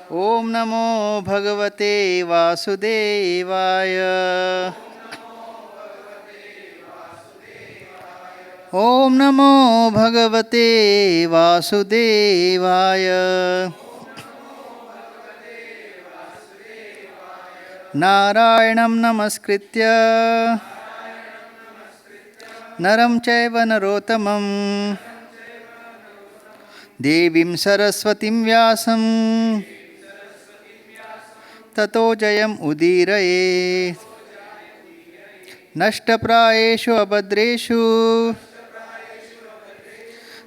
ॐ नमो भगवते वासुदेवाय। ॐ नमो भगवते वासुदेवाय। नारायणं नमस्कृत्य नरं चैव नरोत्तमं देवीं सरस्वतीं व्यासं ततो जयम् उदीरये। नष्टप्रायेषु अभद्रेषु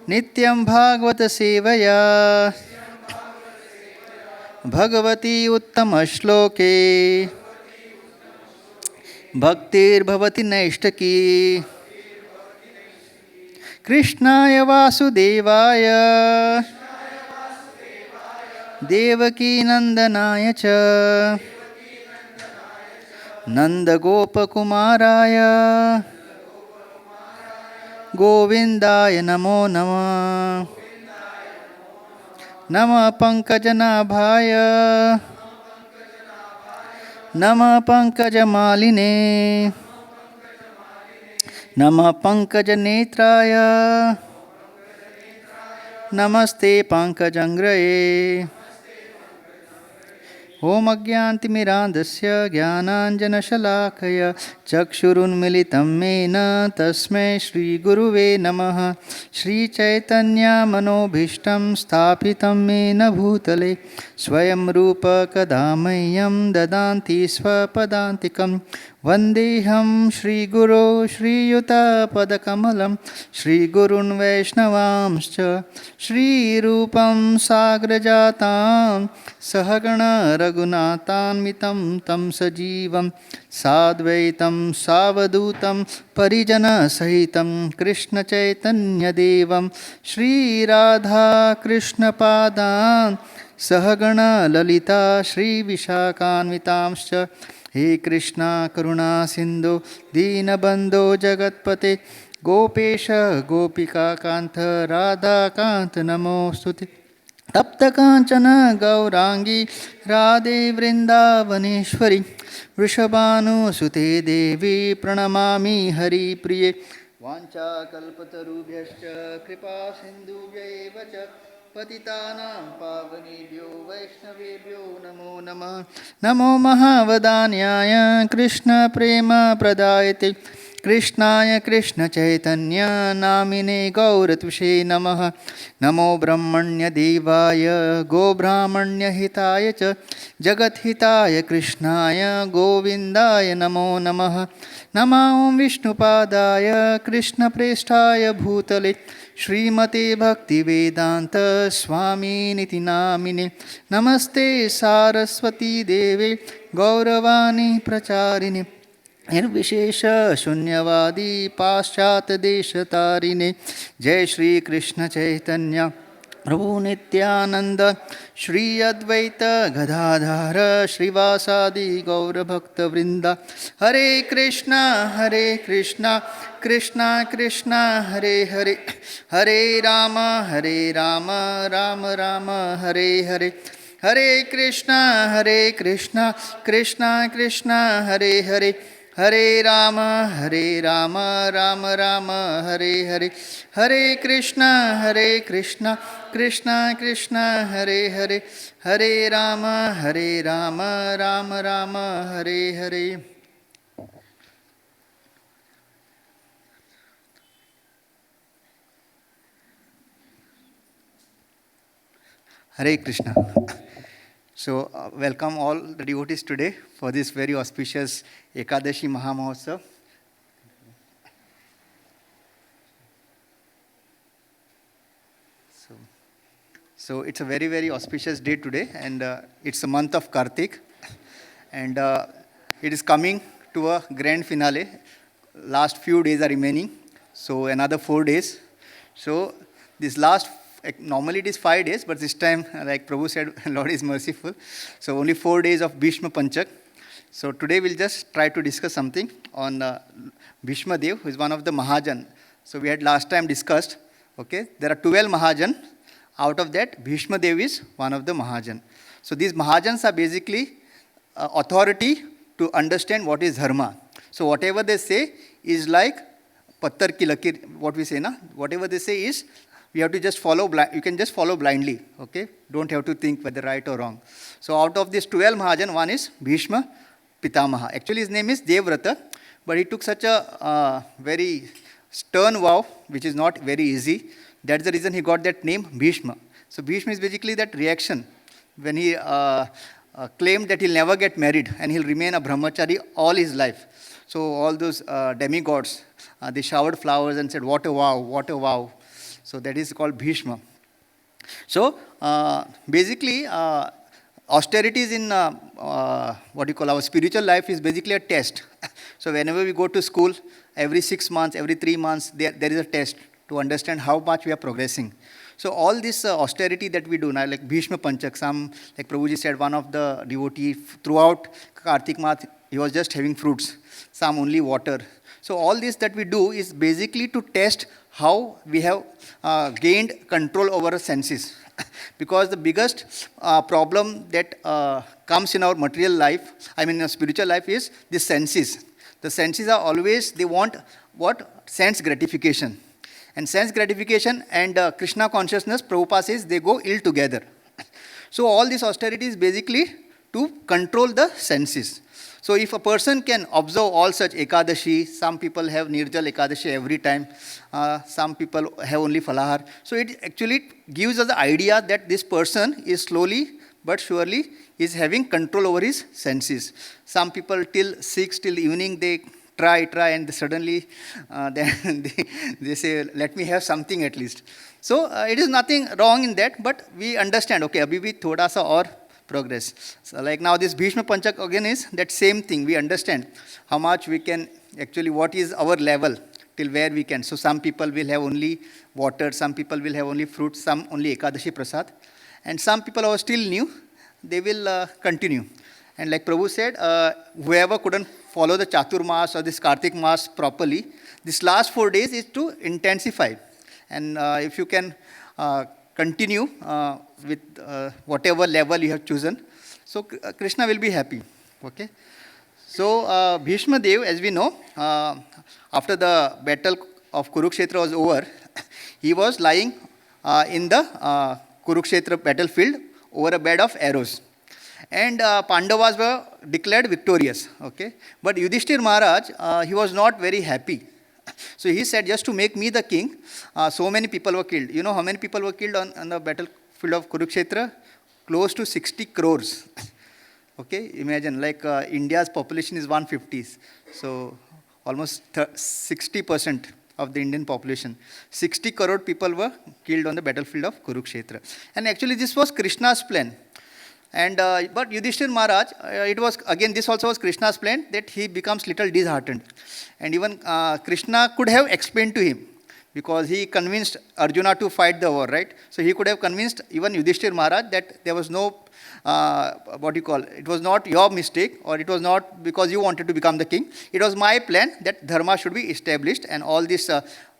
नित्यं भागवत सेवया भगवती उत्तमश्लोके भक्तिर्भवति नैष्टकी। कृष्णाय वासुदेवाय देवकी नंदनाय च नंदगोपकुमाराय गोविंदाय नमो नमः। नमः पंकजनाभाय नमः पंकजमालिने नमः पंकजनेत्राय नमस्ते पंकजंग्रये। ॐ अज्ञानतिमिरान्धस्य ज्ञानाञ्जनशलाकया चक्षुरुन्मिलितं येन तस्मै श्रीगुरुवे नमः। श्रीचैतन्यमनोभीष्टं स्थापितं येन भूतले स्वयं रूप कदा मह्यं ददाति स्वपदान्तिकं। वन्देऽहं श्रीगुरो श्रीयुतपदकमलं श्रीगुरून् वैष्णवांश्च श्रीरूपं साग्रजातां सहगण रघुनाथान्वितं तं सजीवं साद्वैतं सावधूतं परिजनसहितं कृष्णचैतन्यदेवं श्रीराधाकृष्णपादान् सहगण ललिता श्रीविशाखान्वितांश्च। हे कृष्णा करुणा सिन्धो दीनबन्धो जगत्पते गोपेश गोपिकान्त राधाकान्त नमोऽस्तुते। तप्तकाञ्चन गौरांगी राधे वृन्दावनेश्वरी वृषभानुसुते देवी प्रणमामि हरिप्रिये। वाञ्छाकल्पतरुभ्यश्च कृपा सिन्धुभ्यैव च पतितानां पावनेभ्यो वैष्णवेभ्यो नमो नमः। नमो महावदान्याय कृष्णप्रेमप्रदायते कृष्णाय कृष्णचैतन्य नामिने गौरतुषे नमः। नमो ब्रह्मण्यदेवाय गोब्राह्मण्यहिताय च जगद्हिताय कृष्णाय गोविन्दाय नमो नमः। नमो विष्णुपादाय कृष्णप्रेष्ठाय भूतले श्रीमते भक्तिवेदान्त स्वामिनिति नामिने। नमस्ते सारस्वती देवे गौरवाणी प्रचारिणे निर्विशेष शून्यवादी पाश्चात्यदेशतारिणे। जय श्री कृष्ण चैतन्य प्रभु नित्यानंद श्री अद्वैत गदाधर श्रीवासादि गौरभक्तवृंद। हरे कृष्णा कृष्णा कृष्णा हरे हरे हरे राम राम राम हरे हरे। हरे कृष्णा कृष्णा कृष्णा हरे हरे हरे राम राम राम हरे हरे। हरे Krishna Krishna Krishna Hare Hare Hare Ram Ram Ram Hare Hare. Hare Krishna. So, welcome all the devotees today for this very auspicious Ekadashi Mahamahotsav. So it's a very, very auspicious day today, and it's the month of Kartik, and it is coming to a grand finale. Last few days are remaining, so another 4 days. So this last, normally it is 5 days, but this time, like Prabhu said, Lord is merciful. So only 4 days of Bhishma Panchak. So today we'll just try to discuss something on Bhishma Dev, who is one of the Mahajan. So we had last time discussed, okay, there are 12 Mahajan. Out of that, Bhishma Dev is one of the Mahajan. So these Mahajans are basically authority to understand what is dharma. So whatever they say is like pattar ki lakir, what we say, na? Whatever they say is, you have to just follow, you can just follow blindly, okay? Don't have to think whether right or wrong. So out of these 12 Mahajan, one is Bhishma Pitamaha. Actually his name is Devrata, but he took such a very stern vow, which is not very easy. That's the reason he got that name, Bhishma. So Bhishma is basically that reaction when he claimed that he'll never get married and he'll remain a brahmachari all his life. So all those demigods, they showered flowers and said, what a vow, what a vow. So that is called Bhishma. So basically, austerities in what you call our spiritual life is basically a test. So whenever we go to school, every 6 months, every 3 months, there is a test to understand how much we are progressing. So all this austerity that we do now, like Bhishma Panchak, some, like Prabhuji said, one of the devotee throughout Kartik Math, he was just having fruits, some only water. So all this that we do is basically to test how we have gained control over our senses. Because the biggest problem that comes in our material life, I mean in our spiritual life, is the senses. The senses are always, they want what? Sense gratification. And sense gratification and Krishna consciousness, Prabhupada says, they go ill together. So all this austerity is basically to control the senses. So if a person can observe all such Ekadashi, some people have Nirjal Ekadashi every time, some people have only Falahar. So it actually gives us the idea that this person is slowly but surely is having control over his senses. Some people till 6, till evening, they try, and suddenly then they say, let me have something at least. So it is nothing wrong in that, but we understand, okay, abhi bhi thoda sa aur progress. So like now this Bhishma Panchak again is that same thing. We understand how much we can actually, what is our level till where we can. So some people will have only water, some people will have only fruits, some only Ekadashi Prasad. And some people who are still new, they will continue. And like Prabhu said, whoever couldn't follow the Chatur Mas or this Kartik Mas properly, this last 4 days is to intensify. And if you can continue with whatever level you have chosen, so Krishna will be happy. Okay. So Bhishma Dev, as we know, after the battle of Kurukshetra was over, he was lying in the Kurukshetra battlefield over a bed of arrows. And Pandavas were declared victorious. Okay. But Yudhishthir Maharaj, he was not very happy. So he said, just to make me the king, so many people were killed. You know how many people were killed on the battlefield of Kurukshetra? Close to 60 crores. Okay, imagine, like India's population is 150. So almost 60% of the Indian population. 60 crore people were killed on the battlefield of Kurukshetra. And actually this was Krishna's plan. And but Yudhishthir Maharaj, it was again, this also was Krishna's plan, that he becomes little disheartened. And even Krishna could have explained to him, because he convinced Arjuna to fight the war, right? So he could have convinced even Yudhishthir Maharaj that there was no, it was not your mistake, or it was not because you wanted to become the king. It was my plan that dharma should be established, and all this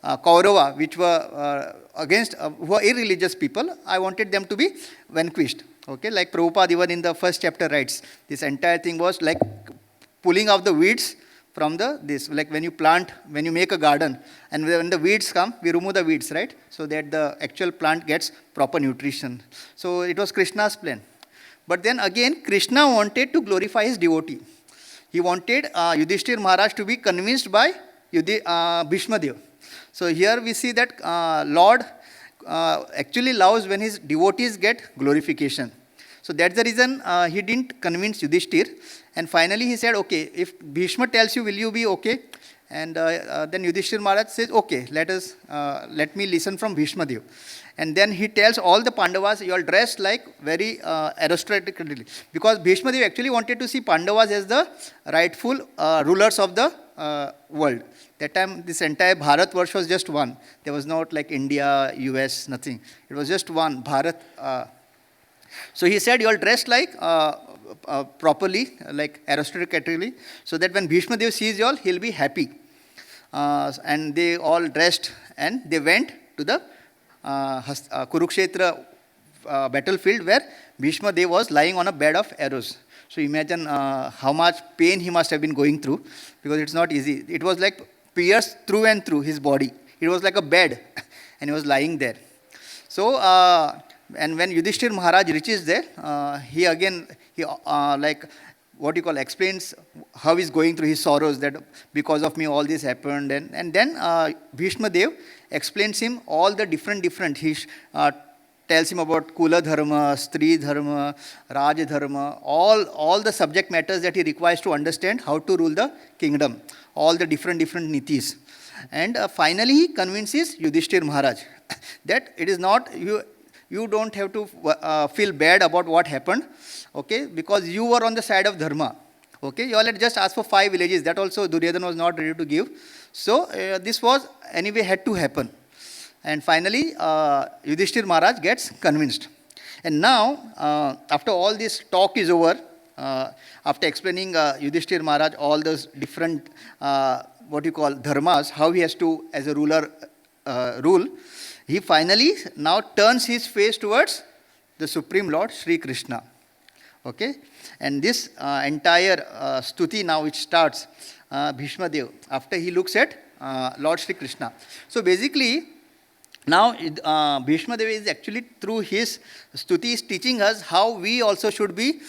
Kaurava, which were against, who were irreligious people, I wanted them to be vanquished. Okay, like Prabhupada even in the first chapter writes, this entire thing was like pulling out the weeds from this, like when you plant, when you make a garden, and when the weeds come, we remove the weeds, right? So that the actual plant gets proper nutrition. So it was Krishna's plan. But then again, Krishna wanted to glorify his devotee. He wanted Yudhishthir Maharaj to be convinced by Bhishma Dev. So here we see that Lord actually loves when his devotees get glorification. So that's the reason he didn't convince Yudhishthir. And finally he said, okay, if Bhishma tells you, will you be okay? And then Yudhishthir Maharaj says, okay, let me listen from Bhishma Dev. And then he tells all the Pandavas, you are dressed like very aristocratically. Because Bhishma Dev actually wanted to see Pandavas as the rightful rulers of the world. That time, this entire Bharat Varsha was just one. There was not like India, US, nothing. It was just one, Bharat. So he said, you are dressed like properly, like aristocratically, so that when Bhishma Dev sees you all, he'll be happy. And they all dressed and they went to the Kurukshetra battlefield where Bhishma Dev was lying on a bed of arrows. So imagine how much pain he must have been going through, because it's not easy. It was like pierced through and through his body. It was like a bed, and he was lying there. So, and when Yudhishthir Maharaj reaches there, he like what you call explains how he's going through his sorrows, that because of me all this happened, and then Bhishma Dev explains him all the different he tells him about Kula Dharma, Stri Dharma, Raj Dharma, all the subject matters that he requires to understand how to rule the kingdom, all the different nitis. And finally he convinces Yudhishthir Maharaj that it is not, you don't have to feel bad about what happened, okay, because you were on the side of Dharma. Okay, you all had just asked for 5 villages, that also Duryodhana was not ready to give. So this was anyway had to happen. And finally, Yudhishthir Maharaj gets convinced. And now, after all this talk is over, after explaining Yudhishthir Maharaj all those different, what you call dharmas, how he has to, as a ruler, rule, he finally now turns his face towards the Supreme Lord, Sri Krishna. Okay? And this entire stuti now, which starts, Bhishma Dev, after he looks at Lord Sri Krishna. So basically, now Bhishma Dev is actually, through his stuti, is teaching us how we also should be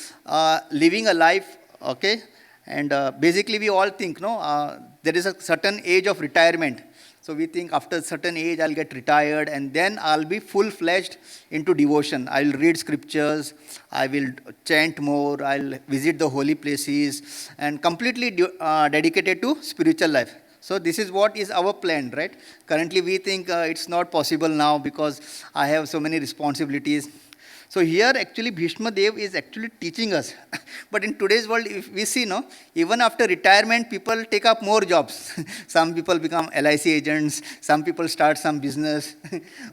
living a life, okay? And basically we all think, there is a certain age of retirement. So we think after a certain age I'll get retired and then I'll be full-fledged into devotion. I'll read scriptures, I will chant more, I'll visit the holy places, and completely dedicated to spiritual life. So this is what is our plan, right? Currently we think it's not possible now because I have so many responsibilities. So here actually Bhishma Dev is actually teaching us. But in today's world, if we see, even after retirement, people take up more jobs. Some people become LIC agents, some people start some business.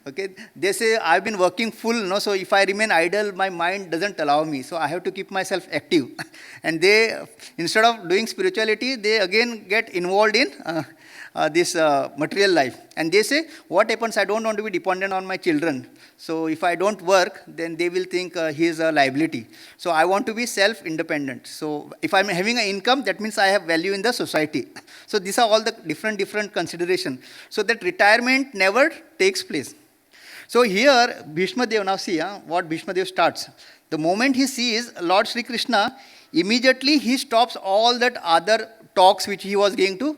Okay, they say, I've been working full, so if I remain idle, my mind doesn't allow me. So I have to keep myself active. And they, instead of doing spirituality, they again get involved in this material life. And they say, what happens, I don't want to be dependent on my children. So if I don't work, then they will think he is a liability. So I want to be self-independent. So if I'm having an income, that means I have value in the society. So these are all the different considerations. So that retirement never takes place. So here, Bhishma Dev, now see what Bhishma Dev starts. The moment he sees Lord Sri Krishna, immediately he stops all that other talks which he was going to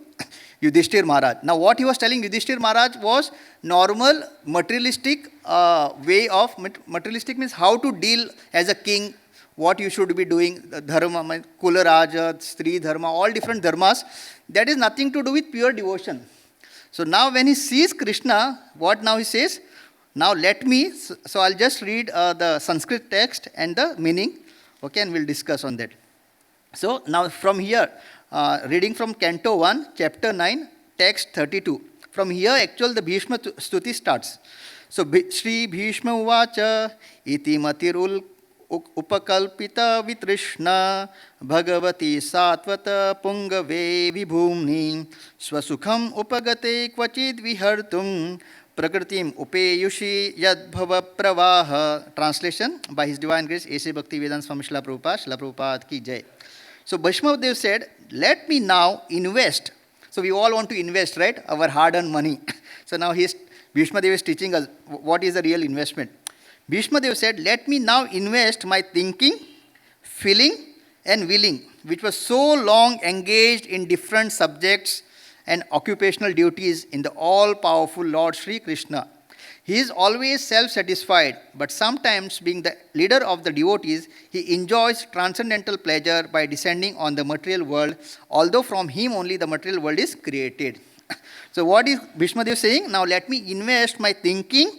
Yudhishthir Maharaj. Now what he was telling Yudhishthir Maharaj was normal materialistic way of, materialistic means how to deal as a king, what you should be doing, dharma, Kula Raja, Stri Dharma, all different dharmas. That is nothing to do with pure devotion. So now when he sees Krishna, what now he says? Now let me, so I'll just read the Sanskrit text and the meaning, okay, and we'll discuss on that. So now from here, reading from Canto 1, Chapter 9, Text 32. From here, actually, the Bhishma Stuti starts. So, Shri Bhishma Uvacha iti matirul upakalpita vitrishna bhagavati satvata pungave vibhumni swasukham upagate kvachid vihartum prakritim upeyushi yadbhava pravaha. Translation by His Divine Grace A.C. Bhaktivedanta Swami Srila Prabhupada ki jai. So Bhishma Dev said, let me now invest. So we all want to invest, right? Our hard-earned money. So now Bhishma Dev is teaching us what is the real investment. Bhishma Dev said, let me now invest my thinking, feeling and willing, which was so long engaged in different subjects and occupational duties in the all-powerful Lord Sri Krishna. He is always self-satisfied, but sometimes being the leader of the devotees, he enjoys transcendental pleasure by descending on the material world, although from him only the material world is created. So what is Bhishma Dev saying? Now let me invest my thinking,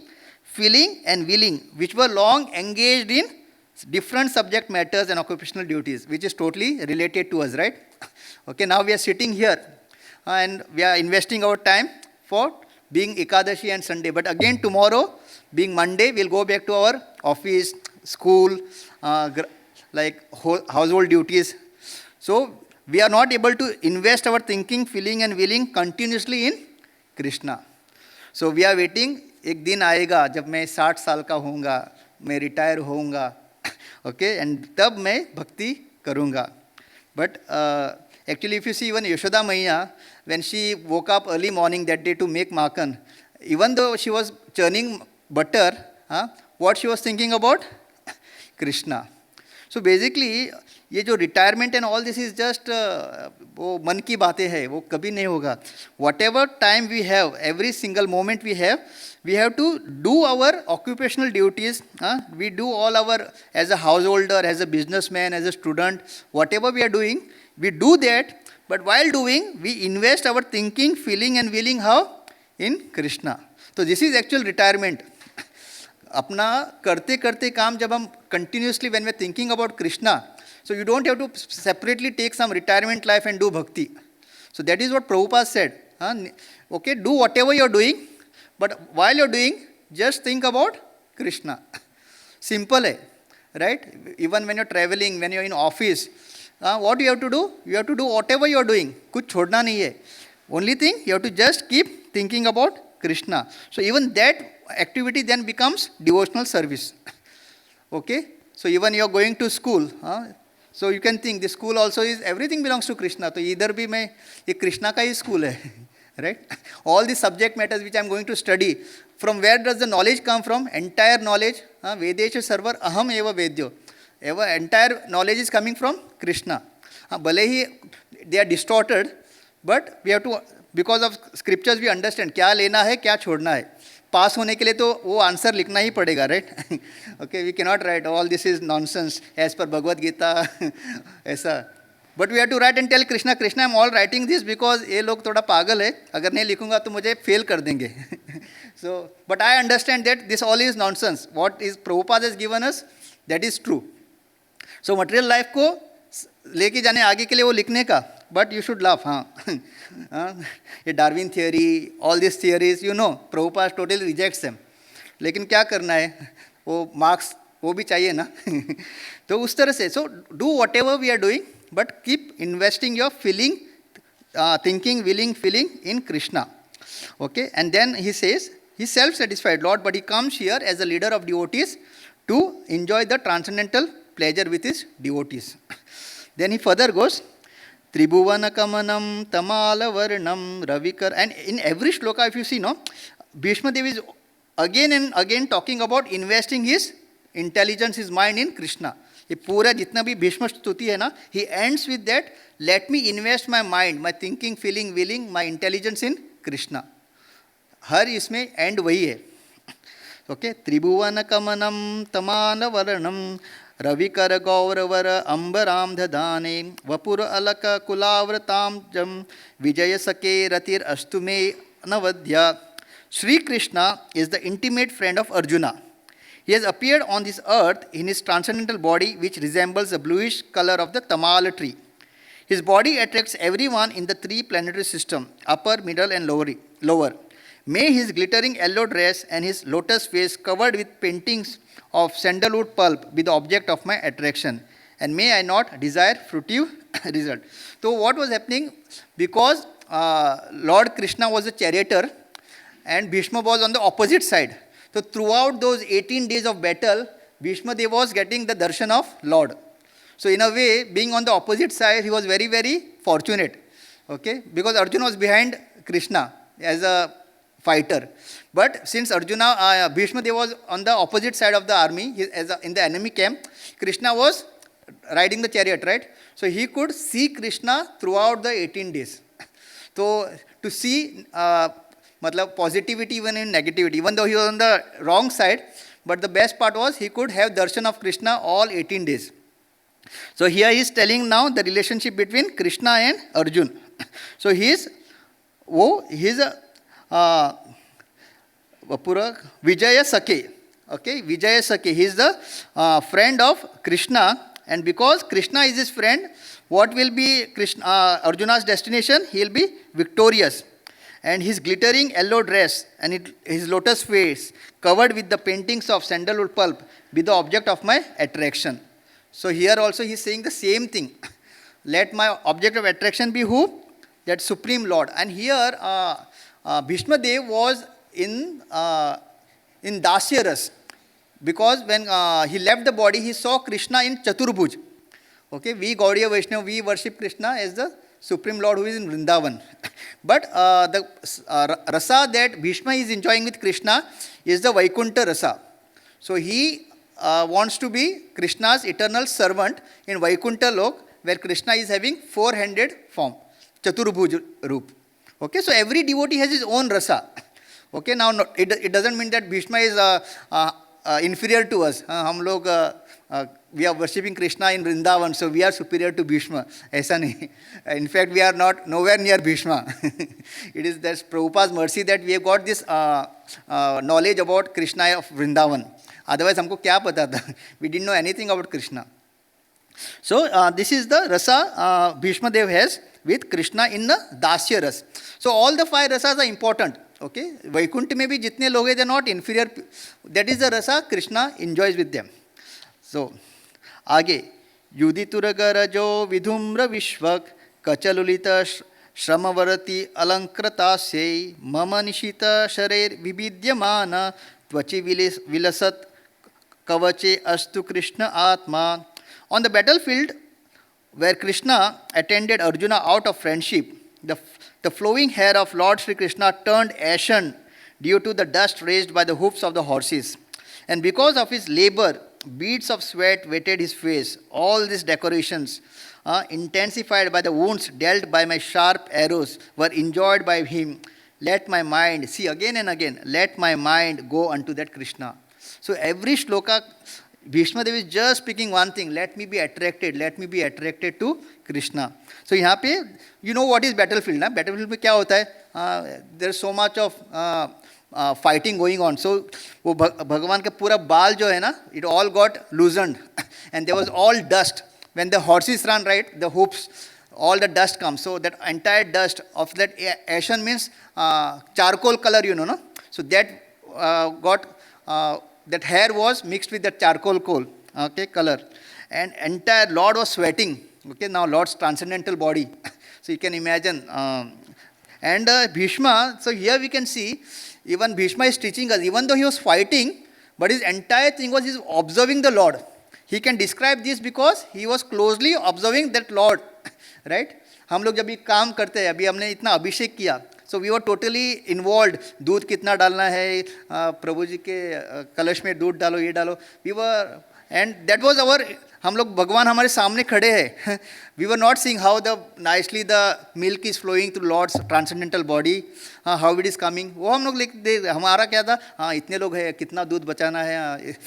feeling and willing, which were long engaged in different subject matters and occupational duties, which is totally related to us, right? Okay, now we are sitting here and we are investing our time for being Ekadashi and Sunday. But again tomorrow, being Monday, we'll go back to our office, school, household duties. So we are not able to invest our thinking, feeling and willing continuously in Krishna. So we are waiting एक दिन आएगा जब मैं 60 साल का होऊंगा, मैं retire होऊंगा, ओके, एंड तब मैं भक्ति करूंगा. But actually, if you see even Yashoda Maiya, when she woke up early morning that day to make makan, even though she was churning butter, what she was thinking about? Krishna. So basically, ये जो retirement and all this is just वो मन की बातें हैं, वो कभी नहीं होगा. Whatever time we have, every single moment we have to do our occupational duties. We do all our, as a householder, as a businessman, as a student, whatever we are doing, we do that. But while doing, we invest our thinking, feeling and willing how? In Krishna. So this is actual retirement. अपना करते करते काम जब हम continuously when we are thinking about Krishna, so you don't have to separately take some retirement life and do bhakti. So that is what Prabhupada said. Okay, do whatever you are doing, but while you are doing, just think about Krishna. Simple hai, right? Even when you are traveling, when you are in office, what you have to do? You have to do whatever you are doing. कुछ छोड़ना नहीं है. Only thing, you have to just keep thinking about Krishna. So even that activity then becomes devotional service. Okay? So even you are going to school, so you can think the school also is, everything belongs to Krishna. So either भी मैं ये Krishna का ही school है, right? All the subject matters which I am going to study, from where does the knowledge come from? Entire knowledge, Vedesha Sarvar Aham Eva Vedyo. Entire knowledge is coming from Krishna. भले ही they are distorted, but we have to, because of scriptures we understand क्या लेना है क्या छोड़ना है. पास होने के लिए तो वो आंसर लिखना ही पड़ेगा, right? Okay, we can not write all this is nonsense as per Bhagavad Gita ऐसा. But we have to write and tell Krishna, Krishna I am all writing this because ये लोग थोड़ा पागल है, अगर नहीं लिखूंगा तो मुझे फेल कर देंगे. So but I understand that this all is nonsense. What is Prabhupada has given us, that is true. So material life को लेके जाने आगे के लिए वो लिखने का, बट यू शुड लव. ये Darwin theory, all this theories, you know, Prabhupada totally rejects them. लेकिन क्या करना है, वो मार्क्स वो भी चाहिए ना. तो उस तरह से, so do whatever we are doing, but keep investing your feeling, thinking, willing, feeling in Krishna. Okay, and then he says, he's self-satisfied Lord, but he comes here as a leader of devotees to enjoy the transcendental pleasure with his devotees. Then he further goes, Tribhuvana Kamanam Tamala Varnam Ravikar. And in every shloka, if you see, no, Bhishma Dev is again and again talking about investing his intelligence, his mind in Krishna. ये पूरा जितना भी भीष्म स्तुति है ना, he ends with that, let me invest my mind, my thinking, feeling, willing, my intelligence in Krishna. हर इसमें and वही है. ओके, त्रिभुवन कमनम तमान वर्णम रविकर गौरवर अंबराम दधाने वपुर अलक कुलाव्रताम जम विजय सके रतिर अस्तुमे नवद्या. Sri Krishna is the intimate friend of Arjuna. He has appeared on this earth in his transcendental body, which resembles the bluish color of the tamala tree. His body attracts everyone in the three planetary system, upper, middle and lower. May his glittering yellow dress and his lotus face covered with paintings of sandalwood pulp be the object of my attraction, and may I not desire fruitive result. So what was happening? Because Lord Krishna was a charioteer and Bhishma was on the opposite side. So throughout those 18 days of battle, Bhishma Dev was getting the darshan of Lord. So in a way, being on the opposite side, he was very, very fortunate. Okay, because Arjuna was behind Krishna as a fighter. But since Bhishma Dev was on the opposite side of the army, in the enemy camp, Krishna was riding the chariot, right? So he could see Krishna throughout the 18 days. So to see positivity even in negativity, even though he was on the wrong side, but the best part was he could have darshan of Krishna all 18 days. So here he is telling now the relationship between Krishna and Arjuna. So he is a Vijaya Sake. Okay, Vijaya Sake. He is the friend of Krishna, and because Krishna is his friend, what will be Arjuna's destination? He will be victorious. And his glittering yellow dress and his lotus face covered with the paintings of sandalwood pulp be the object of my attraction. So here also he is saying the same thing. Let my object of attraction be who? That Supreme Lord. And here Bhishma Dev was in in Dasya Ras. Because when he left the body, he saw Krishna in Chaturbhuj. Okay, we Gaudiya Vaishnava, we worship Krishna as the Supreme Lord who is in Vrindavan. But the rasa that Bhishma is enjoying with Krishna is the Vaikuntha rasa. So he wants to be Krishna's eternal servant in Vaikuntha Lok, where Krishna is having four-handed form, Chaturbhuj Roop. Okay, so every devotee has his own rasa. Okay, now it doesn't mean that Bhishma is inferior to us. We are worshipping Krishna in Vrindavan, so we are superior to Bhishma. Aisa nahi. In fact, we are not nowhere near Bhishma. It is that Prabhupada's mercy that we have got this knowledge about Krishna of Vrindavan. Otherwise, हमको क्या पता था? We didn't know anything about Krishna. So this is the rasa Bhishma Dev has with Krishna in the Dasya Ras. So all the five rasas are important. Okay, Vaikuntha में भी जितने लोग हैं, they are not inferior. That is the rasa Krishna enjoys with them. So आगे युदितुरगरजो विधुम्र विश्वक कचलुलित श्रमवरति अलंकृतास्यै मम निशित शरीर विविद्यमान त्वचि विलसत कवचे अस्तु कृष्ण आत्मा. On the battlefield where Krishna attended Arjuna out of friendship, the flowing hair of Lord Sri Krishna turned ashen due to the dust raised by the hoofs of the horses. And because of his labor, beads of sweat wetted his face. All these decorations, intensified by the wounds dealt by my sharp arrows, were enjoyed by him. Let my mind, see again and again, let my mind go unto that Krishna. So every shloka, Bhishma Dev is just speaking one thing, let me be attracted to Krishna. So यहाँ पे, you know what is battlefield, ना? Battlefield में क्या होता है? There is so much of fighting going on. So वो भगवान का पूरा बाल जो है ना, it all got loosened and there was all dust. When the horses run, right, the hooves, all the dust comes. So that entire dust of that ashen means charcoal color, you know, no? So that that hair was mixed with the charcoal coal, okay, color. And entire Lord was sweating. Okay, now Lord's transcendental body. So you can imagine. And Bhishma, so here we can see, even Bhishma is teaching us, even though he was fighting, but his entire thing was, he's observing the Lord. He can describe this because he was closely observing that Lord, right? हम लोग जब भी काम करते हैं, अभी हमने इतना अभिषेक किया, so we were totally involved. दूध कितना डालना है, प्रभु जी के कलश में दूध डालो, ये डालो. We were, and that was our, हम लोग भगवान हमारे सामने खड़े हैं. We were not seeing how nicely the milk is flowing through Lord's transcendental body, how it is coming. वो हम लोग हमारा क्या था, हाँ इतने लोग हैं, कितना दूध बचाना है,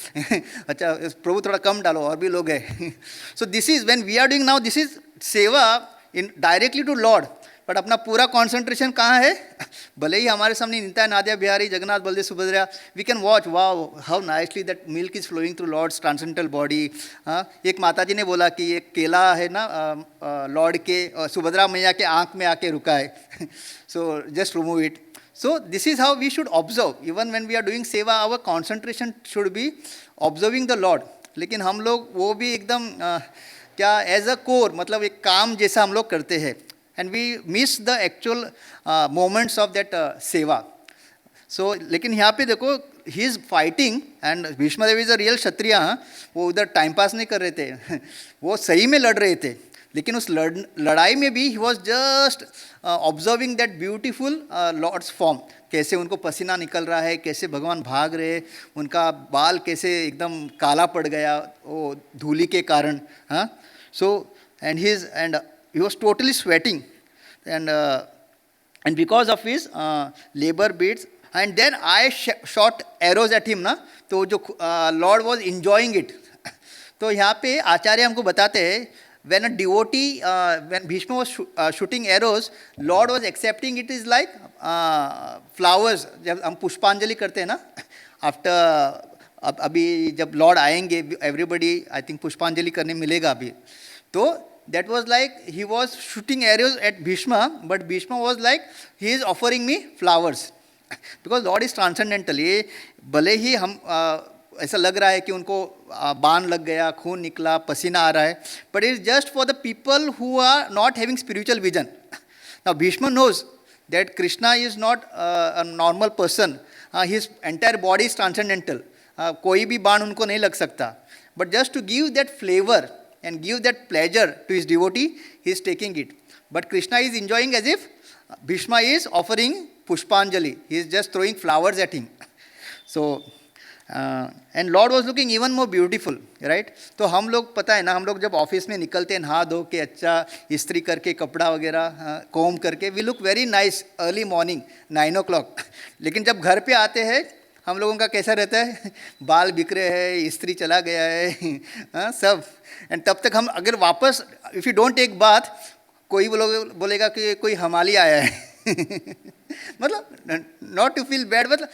अच्छा प्रभु थोड़ा कम डालो, और भी लोग हैं. So this is when we are doing now, this is सेवा in directly to Lord. But अपना पूरा कॉन्सेंट्रेशन कहाँ है? भले ही हमारे सामने Nityananda Nadia Bihari Jagannath Baladev Subhadra, we can watch wow how nicely that milk is flowing through Lord's transcendental body. एक माता जी ने बोला कि एक केला है ना लॉर्ड के सुभद्रा मैया के आँख में आके रुका है. So just remove it. So this is how we should observe. Even when we are doing seva, our concentration should be observing the Lord. लेकिन हम लोग वो भी एकदम क्या एज अ कोर, मतलब एक काम जैसा हम लोग करते हैं. And we miss the actual moments of that seva. So, लेकिन यहाँ पे देखो, he is fighting and Bhishma Dev is a real क्षत्रिय. वो उधर टाइम पास नहीं कर रहे थे, वो सही में लड़ रहे थे. लेकिन उस लड़ाई में भी he was just observing that beautiful Lord's form. कैसे उनको पसीना निकल रहा है, कैसे भगवान भाग रहे, उनका बाल कैसे एकदम काला पड़ गया वो धूली के कारण. So and he was totally sweating, and because of his labor beads. And then I shot arrows at him, ना, तो जो Lord was enjoying it. तो यहाँ पे आचार्य हमको बताते हैं, when a devotee, when Bhishma was shooting arrows, Lord was accepting it is like flowers. जब हम पुष्पांजलि करते हैं ना, after अभी जब Lord आएंगे, everybody I think पुष्पांजलि करने मिलेगा अभी. तो that was like he was shooting arrows at Bhishma, but Bhishma was like, he is offering me flowers. Because Lord is transcendental. ये भले ही हम ऐसा लग रहा है कि उनको बाण लग गया, खून निकला, पसीना आ रहा है, but it is just for the people who are not having spiritual vision. Now Bhishma knows that Krishna is not a normal person. his entire body is transcendental. कोई भी बाण उनको नहीं लग सकता. But just to give that flavor and give that pleasure to his devotee, he is taking it. But Krishna is enjoying as if Bhishma is offering Pushpanjali. He is just throwing flowers at him. So, and Lord was looking even more beautiful, right? तो हम लोग पता है ना, हम लोग जब office में निकलते हैं नहा धो के अच्छा इस्त्री करके कपड़ा वगैरह कोम करके, we look very nice early morning 9 o'clock. लेकिन जब घर पे आते हैं हम लोगों का कैसा रहता है, बाल बिखरे हैं, इस्त्री चला गया है, सब. एंड तब तक हम अगर वापस, if you don't take bath, कोई बोलेगा कि कोई हमाली आया है. मतलब नॉट टू फील बैड, मतलब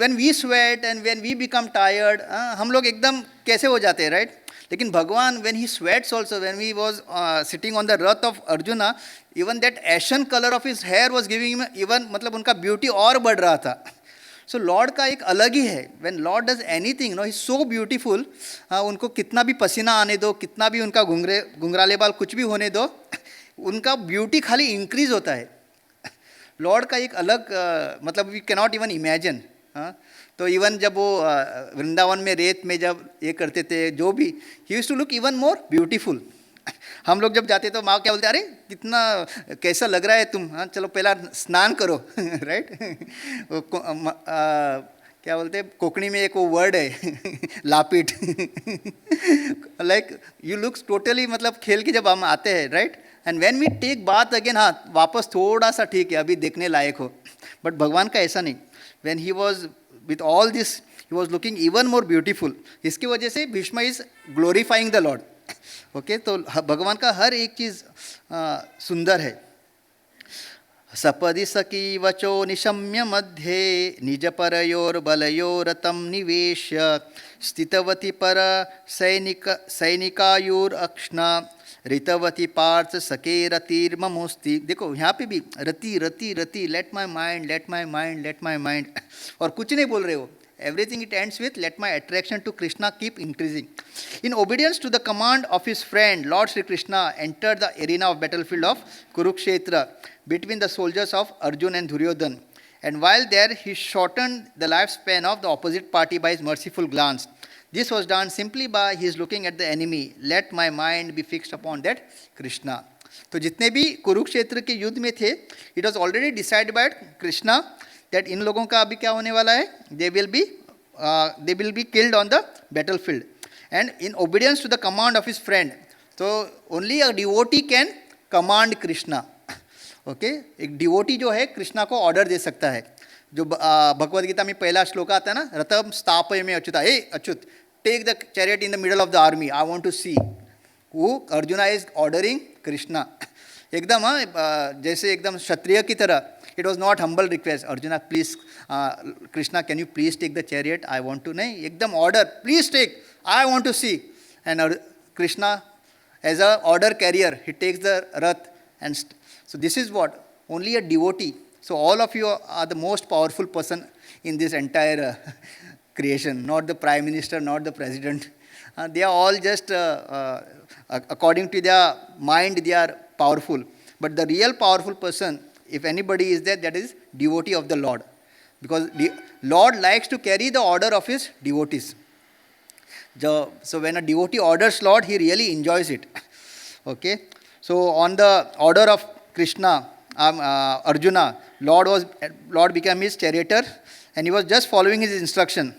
when we sweat and when we become tired, हम लोग एकदम कैसे हो जाते हैं, right? लेकिन भगवान, when he sweats also, when he was sitting on the rath of Arjuna, even that ashen color of his hair was giving him even, मतलब उनका beauty और बढ़ रहा था. So Lord का एक अलग ही है. When Lord does anything, you know, he's so beautiful. उनको कितना भी पसीना आने दो, कितना भी उनका घुंघराले बाल कुछ भी होने दो, उनका ब्यूटी खाली इंक्रीज होता है. लॉर्ड का एक अलग मतलब वी कैनॉट इवन इमेजिन. तो इवन जब वो वृंदावन में रेत में जब ये करते थे, जो भी, he used to look even more beautiful. हम लोग जब जाते तो माँ क्या बोलते, अरे कितना कैसा लग रहा है तुम, हाँ चलो पहला स्नान करो. राइट. क्या बोलते हैं कोकणी में एक वो वर्ड है लापिट. लाइक यू लुक्स टोटली, मतलब खेल के जब हम आते हैं, right. And when we take bath again, हाँ वापस थोड़ा सा ठीक है अभी देखने लायक हो. बट भगवान का ऐसा नहीं. When he was with all this, he was looking even more beautiful. इसकी वजह से Bhishma is glorifying the Lord. Okay, तो भगवान का हर एक चीज़ सुंदर है. सपदि सखी वचो निशम्य मध्ये निज परयोर बलयोरतं निवेश्य स्थितवती पर सैनिकायुर अक्ष्णा ऋतवती पार्थ सके रतिर्ममोस्ति. देखो यहाँ पे भी rati rati rati, let my mind let my mind let my mind, और कुछ नहीं बोल रहे हो. Everything it ends with let my attraction to Krishna keep increasing. In obedience to the command of his friend Lord Shri Krishna enter the arena of battlefield of Kurukshetra between the soldiers of Arjun and Duryodhan. And while there, he shortened the lifespan of the opposite party by his merciful glance. This was done simply by his looking at the enemy. Let my mind be fixed upon that Krishna. तो जितने भी कुरुक्षेत्र के युद्ध में थे, it was already decided by Krishna that इन लोगों का अभी क्या होने वाला है, they will be killed on the battlefield. And in obedience to the command of his friend, so only a devotee can command Krishna. Okay, एक devotee जो है कृष्णा को ऑर्डर दे सकता है. जो भगवद गीता में पहला श्लोक आता है ना, रथम स्थापय में अच्युता, हे Achyut take the chariot in the middle of the army, I want to see. वो अर्जुना इज ऑर्डरिंग कृष्णा एकदम, जैसे एकदम क्षत्रिय की तरह. It was not humble request, Arjuna please Krishna can you please take the chariot, I want to. नहीं, एकदम order, please take, I want to see. And Krishna as a order carrier he takes the rath. And so this is what only a devotee. So all of you are the most powerful person in this entire creation, not the prime minister, not the president. They are all just according to their mind they are powerful. But the real powerful person, if anybody is there, that is devotee of the Lord. Because the Lord likes to carry the order of his devotees. So when a devotee orders Lord, he really enjoys it. Okay. So on the order of Krishna, Arjuna, Lord became his charioteer, and he was just following his instruction.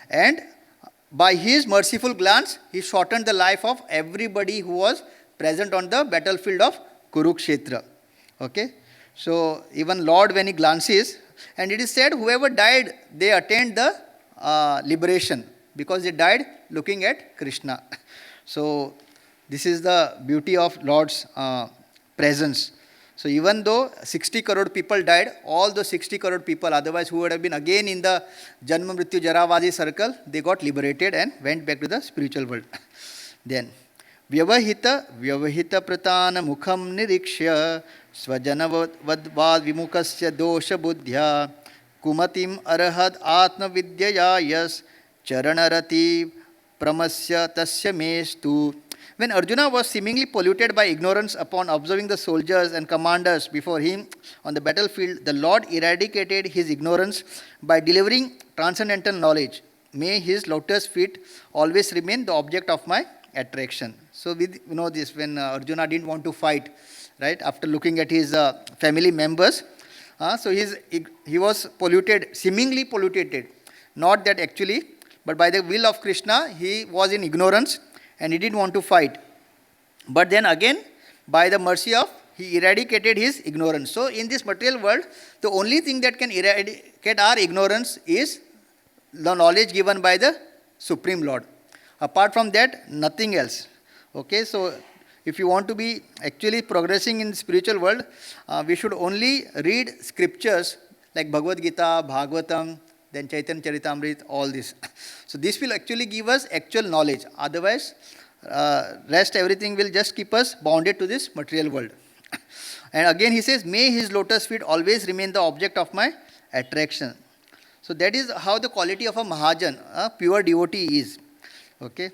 And by his merciful glance, he shortened the life of everybody who was present on the battlefield of Kurukshetra. Okay, so even Lord, when he glances, and it is said, whoever died, they attained the liberation because they died looking at Krishna. So this is the beauty of Lord's presence. So even though 60 crore people died, all those 60 crore people, otherwise who would have been again in the Janma Mrityu Jaravadi circle, they got liberated and went back to the spiritual world. Then, Vyavahita pratana mukham nirikshya svajanavad vimukasya dosha buddhya kumatim arahad atma vidyaya yas charanarati pramasya tasya mestu. When Arjuna was seemingly polluted by ignorance upon observing the soldiers and commanders before him on the battlefield, the Lord eradicated his ignorance by delivering transcendental knowledge. May his lotus feet always remain the object of my attraction. So we know this when Arjuna didn't want to fight, right? After looking at his family members, so he was polluted, seemingly polluted. Not that actually, but by the will of Krishna, he was in ignorance and he didn't want to fight. But then again, by the mercy of, he eradicated his ignorance. So in this material world, the only thing that can eradicate our ignorance is the knowledge given by the Supreme Lord. Apart from that, nothing else. Okay, so if you want to be actually progressing in the spiritual world, we should only read scriptures like Bhagavad Gita, Bhagavatam, then Chaitanya Charitamrita, all this. So this will actually give us actual knowledge. Otherwise, rest everything will just keep us bounded to this material world. And again he says, may his lotus feet always remain the object of my attraction. So that is how the quality of a Mahajan, a pure devotee is. Okay.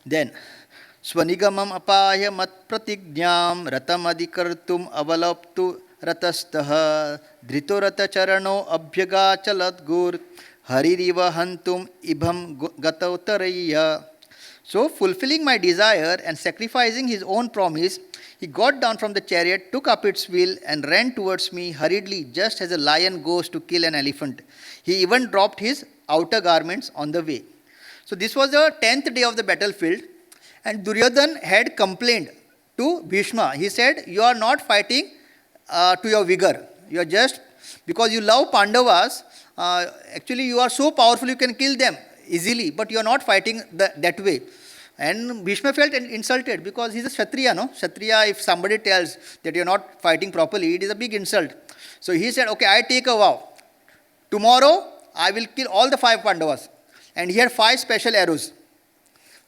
Then, Swanigamam apaya mat pratignyam ratam adhikartum avalaptu ratastah drito rata charano abhyaga chalat gur haririva hantum ibham gatautaraya. So, fulfilling my desire and sacrificing his own promise, he got down from the chariot, took up its wheel and ran towards me hurriedly, just as a lion goes to kill an elephant. He even dropped his outer garments on the way. So this was the 10th day of the battlefield, and Duryodhan had complained to Bhishma. He said, you are not fighting to your vigor. You are just, because you love Pandavas, actually you are so powerful you can kill them easily, but you are not fighting that way. And Bhishma felt insulted because he is a Kshatriya, no? Kshatriya, if somebody tells that you are not fighting properly, it is a big insult. So he said, okay, I take a vow. Tomorrow, I will kill all the 5 Pandavas. And he had 5 special arrows.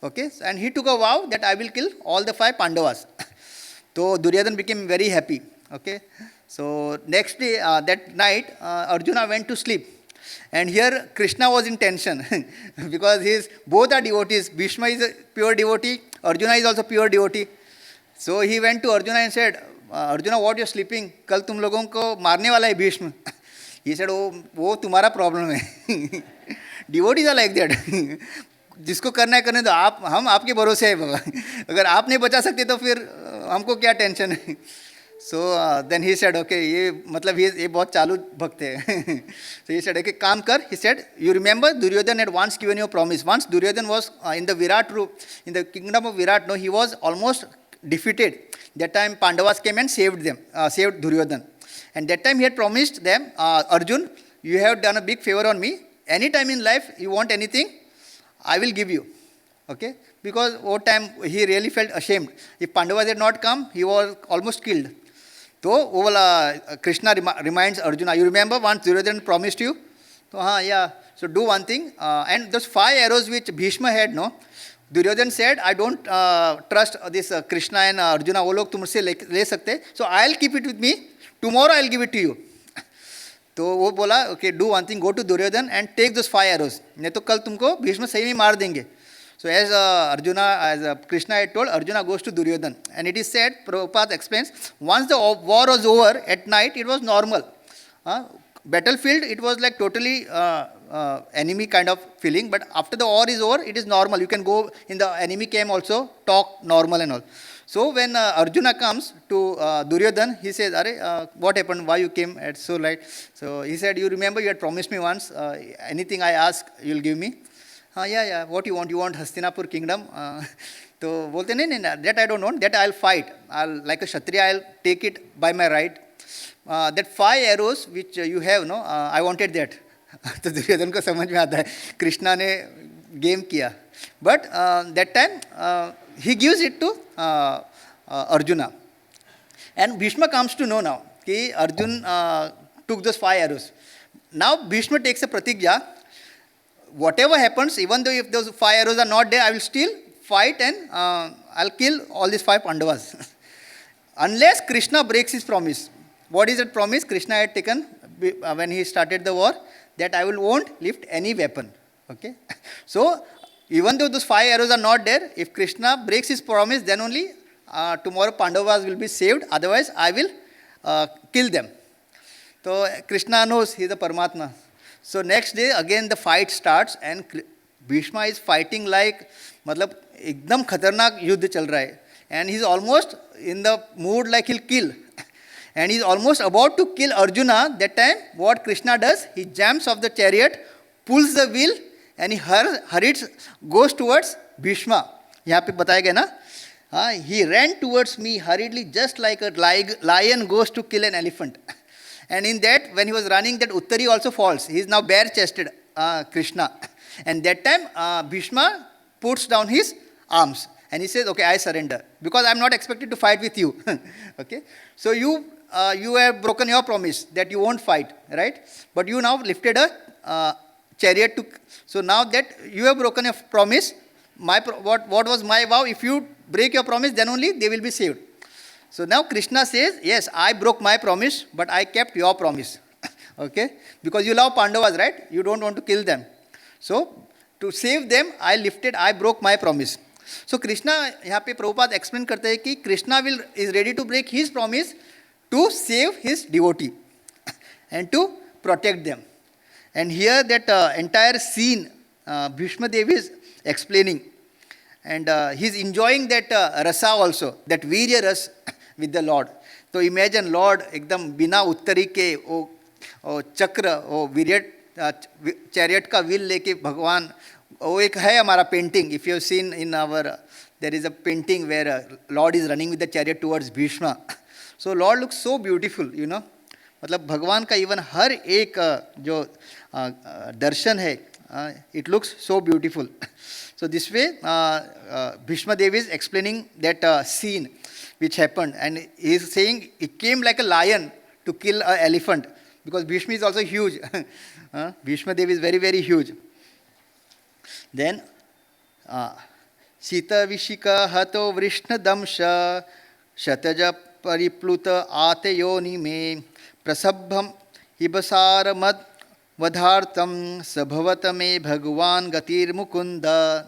Okay, and he took a vow that I will kill all the 5 Pandavas. So Duryodhan became very happy. Okay, so next day, that night, Arjuna went to sleep. And here Krishna was in tension because both are devotees. Bhishma is a pure devotee, Arjuna is also pure devotee. So he went to Arjuna and said, Arjuna, what you are sleeping? Kal tum logon ko marne wala hai Bhishma. He said, wo tumhara problem hai. Devotees are like that. जिसको करना है करने दो, हम आपके भरोसे है बाबा. अगर आप नहीं बचा सकते तो फिर हमको क्या टेंशन है. So then he said, okay, ये मतलब ये बहुत चालू भक्त है. So he said, okay, काम कर. He said, you remember Duryodhan had once given you a promise. Once Duryodhan was in the Virat room, in the kingdom of Virat, no, he was almost defeated. That time Pandavas came and saved them, saved Duryodhan. And that time he had promised them, Arjun, you have done a big favor on me. Anytime in life you want anything, I will give you. Okay? Because over time he really felt ashamed. If Pandavas had not come, he was almost killed. So, Krishna reminds Arjuna, you remember once Duryodhan promised you? So, yeah. So, do one thing. And those 5 arrows which Bhishma had, no? Duryodhan said, I don't trust this Krishna and Arjuna. वो लोग तुमसे ले सकते. So, I'll keep it with me. Tomorrow, I'll give it to you. तो वो बोला, okay, do one thing. Go to Duryodhan and take those 5 arrows. नहीं तो कल तुमको भीष्म सही में मार देंगे. So as Krishna had told, Arjuna goes to Duryodhan. And it is said, Prabhupada explains, once the war was over, at night it was normal. Battlefield, it was like totally enemy kind of feeling. But after the war is over, it is normal. You can go in the enemy camp also, talk normal and all. So when Arjuna comes to Duryodhan, he says, what happened? Why you came at so late? So he said, you remember you had promised me once, anything I ask, you will give me. Yeah, what you want? You want Hastinapur kingdom? तो बोलते नहीं, that I don't want, that I'll fight. Like a Kshatriya, I'll take it by my right. That 5 arrows which you have, no, I wanted that. तो दुर्योधन को समझ में आता है, कृष्णा ने game किया. But that time, he gives it to Arjuna. And Bhishma comes to know now, कि Arjun took those 5 arrows. Now Bhishma takes a pratigya. Whatever happens, even though if those 5 arrows are not there, I will still fight and I'll kill all these 5 Pandavas. Unless Krishna breaks his promise. What is that promise Krishna had taken when he started the war? That I won't lift any weapon. Okay. So, Even though those 5 arrows are not there, if Krishna breaks his promise, then only tomorrow Pandavas will be saved. Otherwise, I will kill them. So Krishna knows he is a Paramatma. So next day again the fight starts and Bhishma is fighting like, मतलब एकदम खतरनाक युद्ध चल रहा है. And he is almost in the mood like he'll kill. And he is almost about to kill Arjuna. That time, what Krishna does, he jumps off the chariot, pulls the wheel, and he hurries, goes towards Bhishma. यहाँ पे बताया गया ना, he ran towards me hurriedly, just like a lion goes to kill an elephant. And in that, when he was running, that Uttari also falls. He is now bare-chested, Krishna. And that time, Bhishma puts down his arms. And he says, okay, I surrender. Because I am not expected to fight with you. Okay. So you have broken your promise that you won't fight, right? But you now lifted a chariot to... So now that you have broken your promise, what was my vow? If you break your promise, then only they will be saved. So now Krishna says, yes, I broke my promise, but I kept your promise. Okay? Because you love Pandavas, right? You don't want to kill them. So to save them, I broke my promise. So Krishna, यहाँ पे Prabhupada explain करते हैं कि Krishna is ready to break his promise to save his devotee and to protect them. And here that entire scene, Bhishma Devi is explaining. And he is enjoying that rasa also, that virya ras with the Lord. So imagine Lord एकदम बिना उत्तरी के वो चक्र वो वीर्य chariot का wheel लेके भगवान वो एक है हमारा painting. If you have seen in our, there is a painting where Lord is running with the chariot towards Bhishma. So Lord looks so beautiful, you know. मतलब भगवान का इवन हर एक जो दर्शन है, it looks so beautiful. So this way, Bhishma Devi is explaining that scene which happened, and he is saying it came like a lion to kill an elephant, because Bhishma is also huge. Bhishma Devi is very, very huge. Then, Sita Vishika Hato Vrishna Damsha Shataja Paripluta Ate Yoni Me Prasabham Hibasara Mad Vadhartam Sabhavatame Bhagwan Gatir Mukunda.